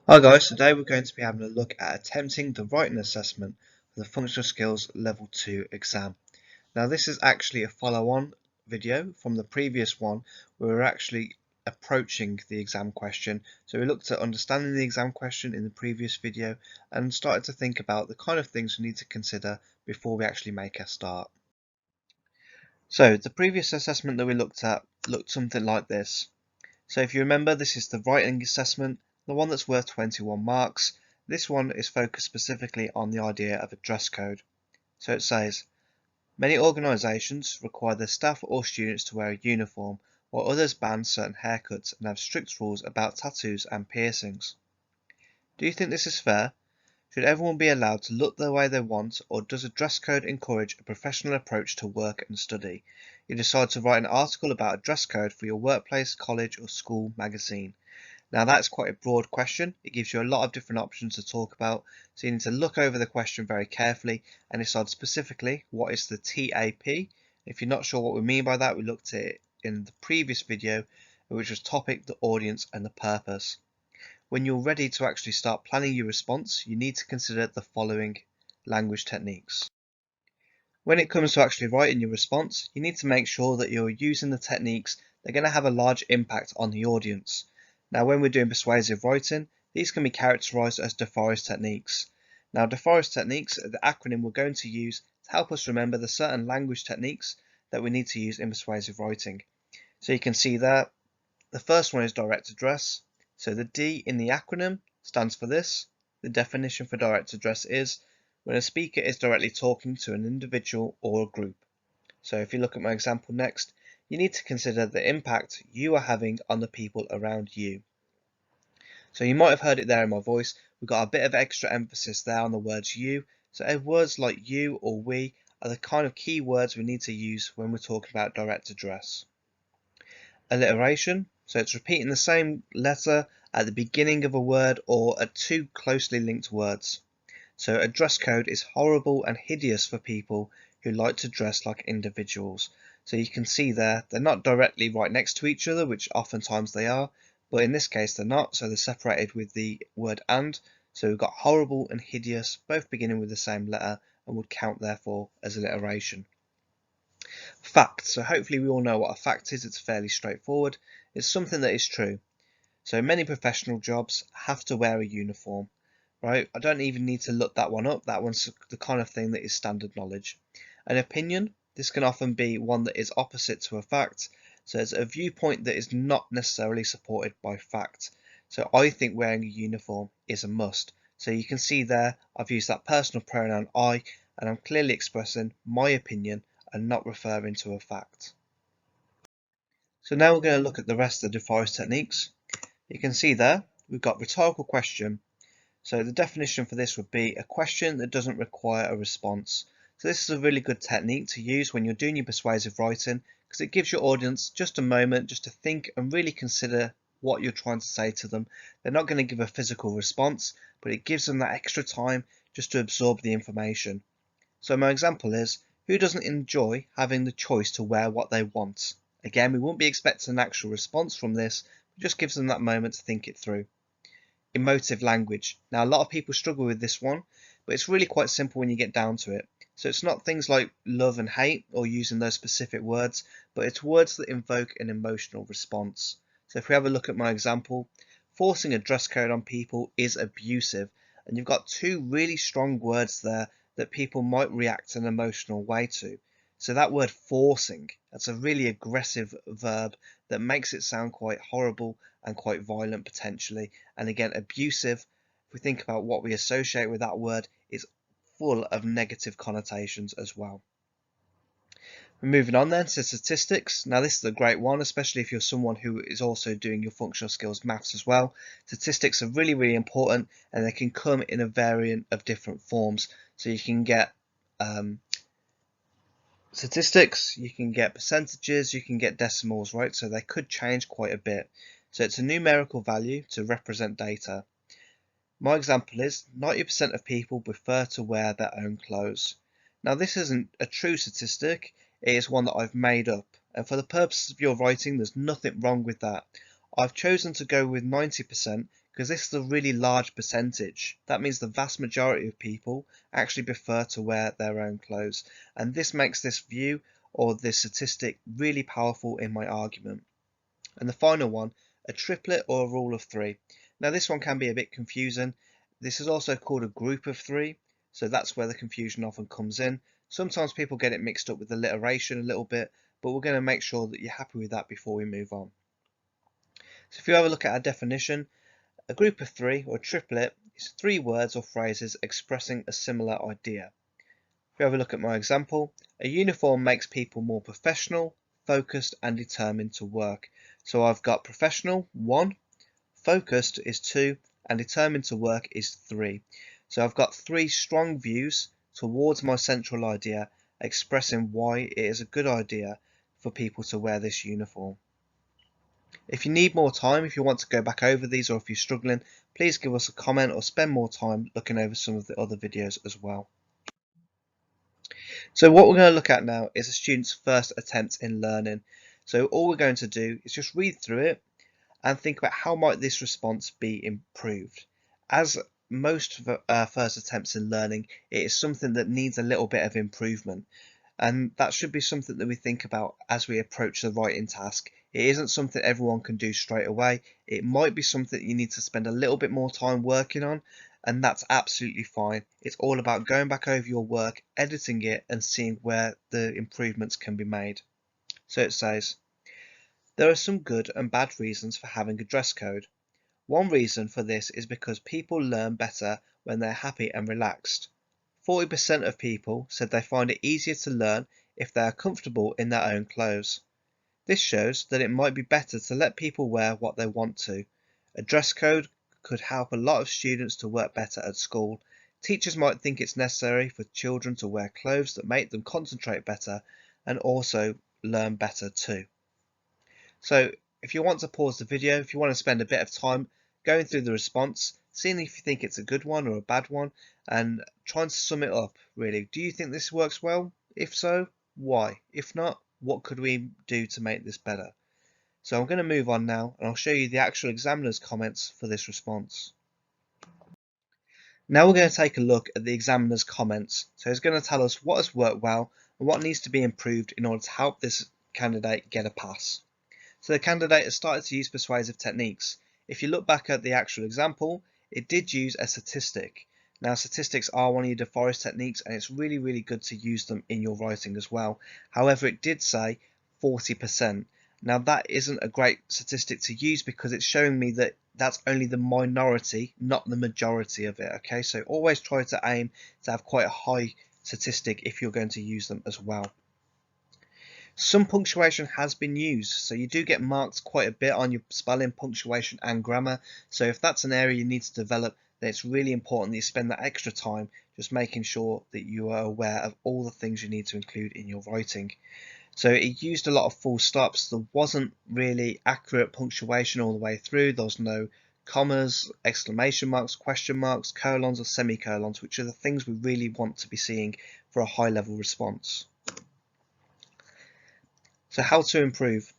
Hi guys, today we're going to be having a look at attempting the writing assessment for the Functional Skills Level 2 exam. Now this is actually a follow-on video from the previous one where we're actually approaching the exam question. So we looked at understanding the exam question in the previous video and started to think about the kind of things we need to consider before we actually make our start. So the previous assessment that we looked at looked something like this. So if you remember, this is the writing assessment, the one that's worth 21 marks. This one is focused specifically on the idea of a dress code. So it says, many organisations require their staff or students to wear a uniform, while others ban certain haircuts and have strict rules about tattoos and piercings. Do you think this is fair? Should everyone be allowed to look the way they want, or does a dress code encourage a professional approach to work and study? You decide to write an article about a dress code for your workplace, college or school magazine. Now that's quite a broad question. It gives you a lot of different options to talk about, so you need to look over the question very carefully and decide specifically what is the TAP. If you're not sure what we mean by that, we looked at it in the previous video, which was topic, the audience and the purpose. When you're ready to actually start planning your response, you need to consider the following language techniques. When it comes to actually writing your response, you need to make sure that you're using the techniques that are going to have a large impact on the audience. Now, when we're doing persuasive writing, these can be characterized as DeForest techniques. Now, DeForest techniques are the acronym we're going to use to help us remember the certain language techniques that we need to use in persuasive writing. So you can see there, the first one is direct address. So the D in the acronym stands for this. The definition for direct address is when a speaker is directly talking to an individual or a group. So if you look at my example next, you need to consider the impact you are having on the people around you. So you might have heard it there in my voice. We've got a bit of extra emphasis there on the words you. So words like you or we are the kind of key words we need to use when we're talking about direct address. Alliteration, so it's repeating the same letter at the beginning of a word or at two closely linked words. So a dress code is horrible and hideous for people who like to dress like individuals. So you can see there, they're not directly right next to each other, which oftentimes they are, but in this case they're not, so they're separated with the word and. So we've got horrible and hideous, both beginning with the same letter, and would count therefore as alliteration. Fact. So hopefully we all know what a fact is. It's fairly straightforward. It's something that is true. So many professional jobs have to wear a uniform, right? I don't even need to look that one up. That one's the kind of thing that is standard knowledge. An opinion. This can often be one that is opposite to a fact. So it's a viewpoint that is not necessarily supported by fact. So I think wearing a uniform is a must. So you can see there, I've used that personal pronoun I, and I'm clearly expressing my opinion and not referring to a fact. So now we're going to look at the rest of the DeForest techniques. You can see there, we've got rhetorical question. So the definition for this would be a question that doesn't require a response. So this is a really good technique to use when you're doing your persuasive writing because it gives your audience just a moment just to think and really consider what you're trying to say to them. They're not going to give a physical response, but it gives them that extra time just to absorb the information. So my example is, who doesn't enjoy having the choice to wear what they want? Again, we won't be expecting an actual response from this, it just gives them that moment to think it through. Emotive language. Now, a lot of people struggle with this one, but it's really quite simple when you get down to it. So it's not things like love and hate or using those specific words, but it's words that invoke an emotional response. So if we have a look at my example, forcing a dress code on people is abusive. And you've got two really strong words there that people might react an emotional way to. So that word forcing, that's a really aggressive verb that makes it sound quite horrible and quite violent potentially. And again, abusive, if we think about what we associate with that word, is full of negative connotations as well. We're moving on then to statistics. Now this is a great one, especially if you're someone who is also doing your functional skills maths as well. Statistics are really, really important and they can come in a variant of different forms. So you can get statistics, you can get percentages, you can get decimals, right? So they could change quite a bit. So it's a numerical value to represent data. My example is 90% of people prefer to wear their own clothes. Now this isn't a true statistic, it is one that I've made up. And for the purposes of your writing, there's nothing wrong with that. I've chosen to go with 90% because this is a really large percentage. That means the vast majority of people actually prefer to wear their own clothes, and this makes this view or this statistic really powerful in my argument. And the final one, a triplet or a rule of three. Now this one can be a bit confusing. This is also called a group of three, so that's where the confusion often comes in. Sometimes people get it mixed up with alliteration a little bit, but we're going to make sure that you're happy with that before we move on. So if you have a look at our definition, a group of three, or a triplet, is three words or phrases expressing a similar idea. If you have a look at my example, a uniform makes people more professional, focused and determined to work. So I've got professional, 1, focused is 2, and determined to work is 3. So I've got 3 strong views towards my central idea, expressing why it is a good idea for people to wear this uniform. If you need more time, if you want to go back over these, or if you're struggling, please give us a comment or spend more time looking over some of the other videos as well. So what we're going to look at now is a student's first attempt in learning. So all we're going to do is just read through it and think about how might this response be improved. As most first attempts in learning, it is something that needs a little bit of improvement. And that should be something that we think about as we approach the writing task. It isn't something everyone can do straight away. It might be something you need to spend a little bit more time working on, and that's absolutely fine. It's all about going back over your work, editing it, and seeing where the improvements can be made. So it says, there are some good and bad reasons for having a dress code. One reason for this is because people learn better when they're happy and relaxed. 40% of people said they find it easier to learn if they are comfortable in their own clothes. This shows that it might be better to let people wear what they want to. A dress code could help a lot of students to work better at school. Teachers might think it's necessary for children to wear clothes that make them concentrate better and also learn better too. So if you want to pause the video, if you want to spend a bit of time going through the response, seeing if you think it's a good one or a bad one, and trying to sum it up, really. Do you think this works well? If so, why? If not, what could we do to make this better? So I'm going to move on now, and I'll show you the actual examiner's comments for this response. Now we're going to take a look at the examiner's comments. So it's going to tell us what has worked well and what needs to be improved in order to help this candidate get a pass. So the candidate has started to use persuasive techniques. If you look back at the actual example, it did use a statistic. Now statistics are one of your DeForest techniques, and it's really good to use them in your writing as well. However, it did say 40%. Now that isn't a great statistic to use because it's showing me that that's only the minority, not the majority of it. Okay, so always try to aim to have quite a high statistic if you're going to use them as well. Some punctuation has been used, so you do get marked quite a bit on your spelling, punctuation and grammar. So if that's an area you need to develop, then it's really important that you spend that extra time just making sure that you are aware of all the things you need to include in your writing. So it used a lot of full stops. There wasn't really accurate punctuation all the way through. There was no commas, exclamation marks, question marks, colons or semicolons, which are the things we really want to be seeing for a high level response. So how to improve?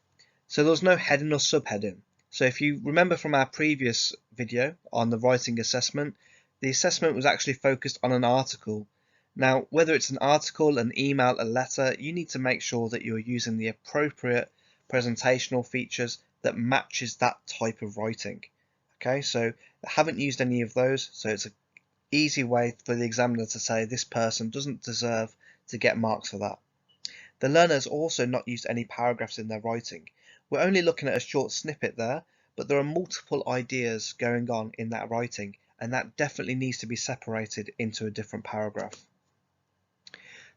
So there was no heading or subheading. So if you remember from our previous video on the writing assessment, the assessment was actually focused on an article. Now, whether it's an article, an email, a letter, you need to make sure that you're using the appropriate presentational features that matches that type of writing. Okay, so I haven't used any of those, so it's an easy way for the examiner to say this person doesn't deserve to get marks for that. The learner has also not used any paragraphs in their writing. We're only looking at a short snippet there, but there are multiple ideas going on in that writing, and that definitely needs to be separated into a different paragraph.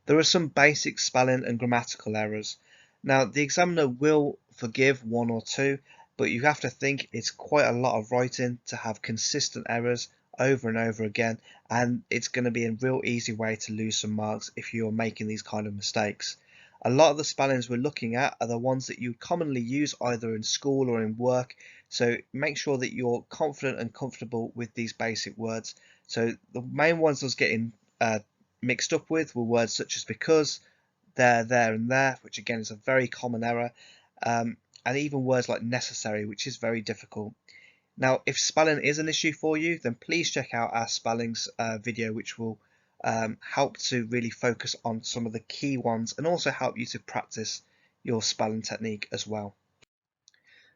There are some basic spelling and grammatical errors. Now, the examiner will forgive one or two, but you have to think it's quite a lot of writing to have consistent errors over and over again, and it's going to be a real easy way to lose some marks if you're making these kind of mistakes. A lot of the spellings we're looking at are the ones that you commonly use either in school or in work, so make sure that you're confident and comfortable with these basic words. So the main ones I was getting mixed up with were words such as because, there, and there, which again is a very common error, and even words like necessary, which is very difficult. Now, if spelling is an issue for you, then please check out our spellings video, which will help to really focus on some of the key ones and also help you to practice your spelling technique as well.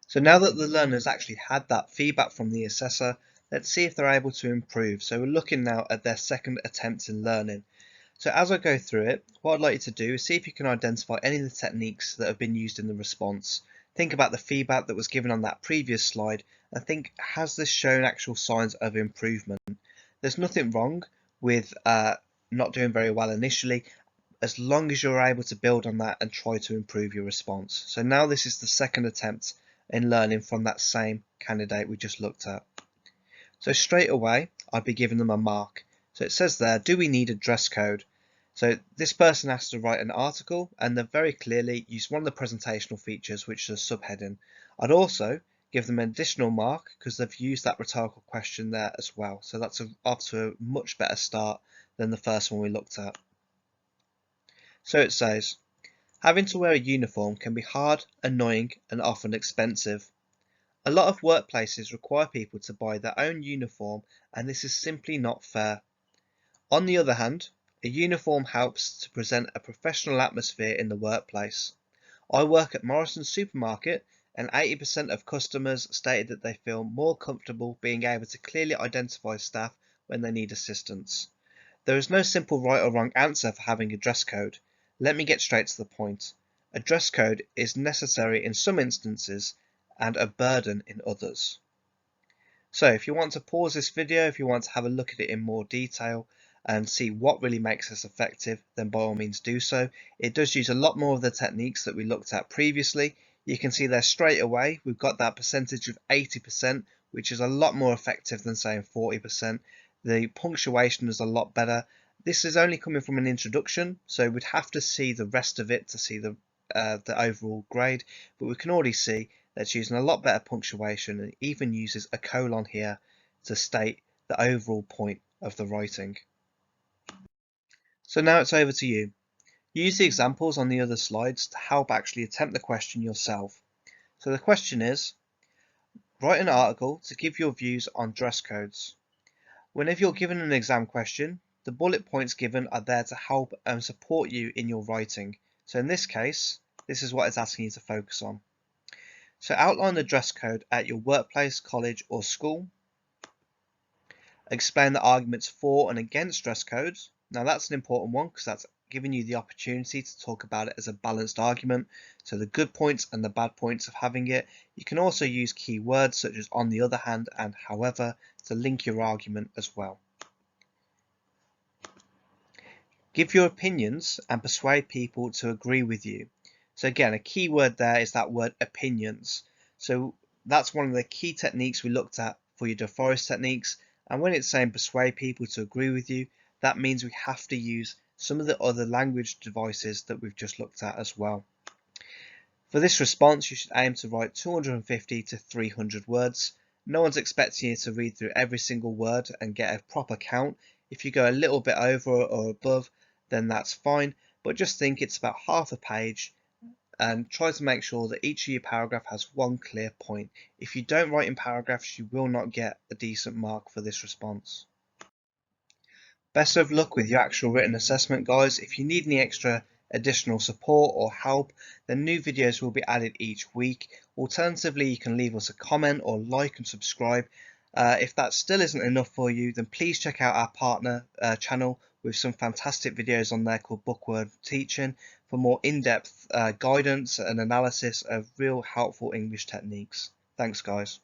So now that the learners actually had that feedback from the assessor, let's see if they're able to improve. So we're looking now at their second attempt in learning. So as I go through it, what I'd like you to do is see if you can identify any of the techniques that have been used in the response. Think about the feedback that was given on that previous slide and think, has this shown actual signs of improvement? There's nothing wrong with not doing very well initially, as long as you're able to build on that and try to improve your response. So now this is the second attempt in learning from that same candidate we just looked at. So straight away, I'd be giving them a mark. So it says there, do we need a dress code? So this person has to write an article and they've very clearly used one of the presentational features, which is a subheading. I'd also give them an additional mark because they've used that rhetorical question there as well. So that's off to a much better start than the first one we looked at. So it says, having to wear a uniform can be hard, annoying, and often expensive. A lot of workplaces require people to buy their own uniform, and this is simply not fair. On the other hand, a uniform helps to present a professional atmosphere in the workplace. I work at Morrison's supermarket, and 80% of customers stated that they feel more comfortable being able to clearly identify staff when they need assistance. There is no simple right or wrong answer for having a dress code. Let me get straight to the point. A dress code is necessary in some instances and a burden in others. So if you want to pause this video, if you want to have a look at it in more detail and see what really makes this effective, then by all means do so. It does use a lot more of the techniques that we looked at previously. You can see there straight away, we've got that percentage of 80%, which is a lot more effective than saying 40%. The punctuation is a lot better. This is only coming from an introduction, so we'd have to see the rest of it to see the overall grade, but we can already see that it's using a lot better punctuation and even uses a colon here to state the overall point of the writing. So now it's over to you. Use the examples on the other slides to help actually attempt the question yourself. So the question is, write an article to give your views on dress codes. Whenever you're given an exam question, the bullet points given are there to help and support you in your writing. So in this case, this is what it's asking you to focus on. So outline the dress code at your workplace, college or school. Explain the arguments for and against dress codes. Now that's an important one because that's giving you the opportunity to talk about it as a balanced argument. So the good points and the bad points of having it. You can also use key words such as on the other hand and however to link your argument as well. Give your opinions and persuade people to agree with you. So again, a key word there is that word opinions. So that's one of the key techniques we looked at for your De Forest techniques. And when it's saying persuade people to agree with you, that means we have to use some of the other language devices that we've just looked at as well. For this response, you should aim to write 250 to 300 words. No one's expecting you to read through every single word and get a proper count. If you go a little bit over or above, then that's fine, but just think it's about half a page and try to make sure that each of your paragraph has one clear point. If you don't write in paragraphs, you will not get a decent mark for this response. Best of luck with your actual written assessment, guys. If you need any extra additional support or help, then new videos will be added each week. Alternatively, you can leave us a comment or like and subscribe. If that still isn't enough for you, then please check out our partner channel with some fantastic videos on there called Bookworm Teaching for more in-depth guidance and analysis of real helpful English techniques. Thanks, guys.